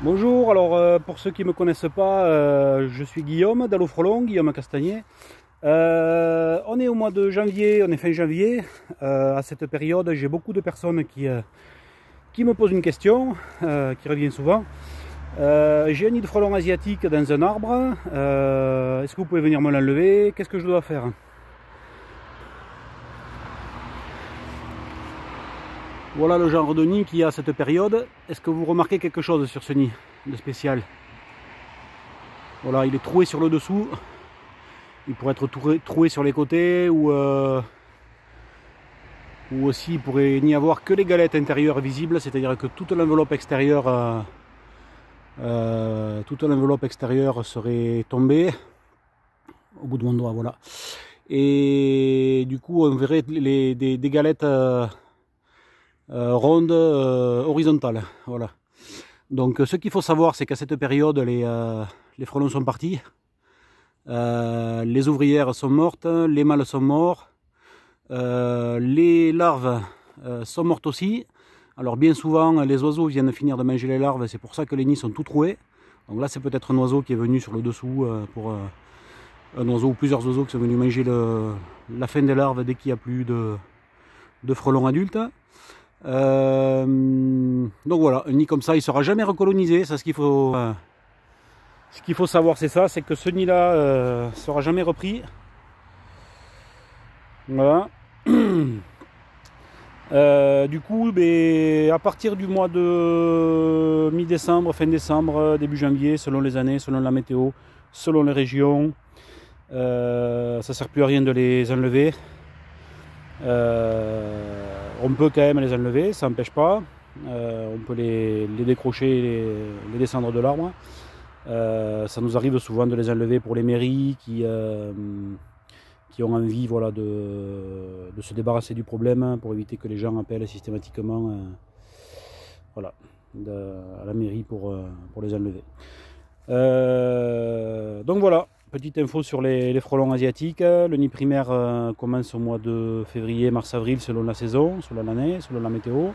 Bonjour, alors pour ceux qui ne me connaissent pas, je suis Guillaume d'Allo Frelon, Guillaume Castagnier. On est au mois de janvier, on est fin janvier. À cette période, j'ai beaucoup de personnes qui me posent une question, qui revient souvent. J'ai un nid de frelon asiatique dans un arbre. Est-ce que vous pouvez venir me l'enlever? Qu'est-ce que je dois faire? Voilà le genre de nid qu'il y a à cette période. Est-ce que vous remarquez quelque chose sur ce nid de spécial? Voilà, il est troué sur le dessous. Il pourrait être troué sur les côtés ou aussi il pourrait n'y avoir que les galettes intérieures visibles, c'est-à-dire que toute l'enveloppe extérieure serait tombée au bout de mon doigt, voilà. Et du coup, on verrait des galettes rondes horizontales, voilà. Donc, ce qu'il faut savoir, c'est qu'à cette période, les frelons sont partis. Les ouvrières sont mortes, les mâles sont morts, les larves sont mortes aussi. Alors bien souvent les oiseaux viennent finir de manger les larves, c'est pour ça que les nids sont tout troués. Donc là c'est peut-être un oiseau qui est venu sur le dessous, un oiseau ou plusieurs oiseaux qui sont venus manger la fin des larves dès qu'il n'y a plus de frelons adultes. Donc voilà, un nid comme ça il ne sera jamais recolonisé, c'est ce qu'il faut... Ce qu'il faut savoir, c'est ça, c'est que ce nid-là sera jamais repris. Voilà. Du coup, à partir du mois de mi-décembre, fin décembre, début janvier, selon les années, selon la météo, selon les régions, ça ne sert plus à rien de les enlever. On peut quand même les enlever, ça n'empêche pas. On peut les décrocher et les descendre de l'arbre. Ça nous arrive souvent de les enlever pour les mairies qui ont envie, voilà, de se débarrasser du problème pour éviter que les gens appellent systématiquement voilà, à la mairie pour les enlever. Donc voilà, petite info sur les frelons asiatiques. Le nid primaire commence au mois de février, mars-avril selon la saison, selon l'année, selon la météo.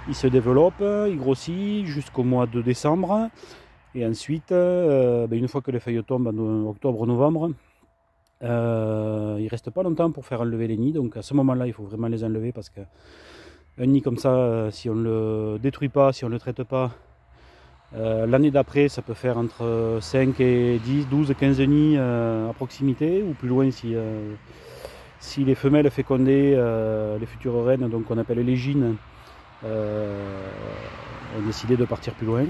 Il se développe, il grossit jusqu'au mois de décembre. Et ensuite, une fois que les feuilles tombent en octobre-novembre, il ne reste pas longtemps pour faire enlever les nids. Donc à ce moment-là, il faut vraiment les enlever parce qu'un nid comme ça, si on ne le détruit pas, si on ne le traite pas, l'année d'après, ça peut faire entre 5 et 10, 12, 15 nids à proximité ou plus loin si les femelles fécondées, les futures reines, donc on appelle les gines, ont décidé de partir plus loin.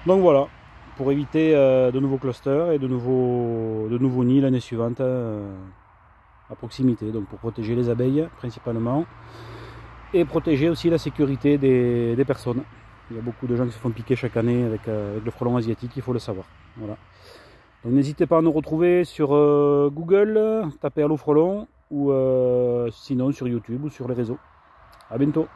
Donc voilà, pour éviter de nouveaux clusters et de nouveaux nids l'année suivante à proximité, donc pour protéger les abeilles principalement et protéger aussi la sécurité des personnes. Il y a beaucoup de gens qui se font piquer chaque année avec le frelon asiatique, il faut le savoir. Voilà. Donc n'hésitez pas à nous retrouver sur Google, tapez Allo Frelon ou sinon sur YouTube ou sur les réseaux. A bientôt.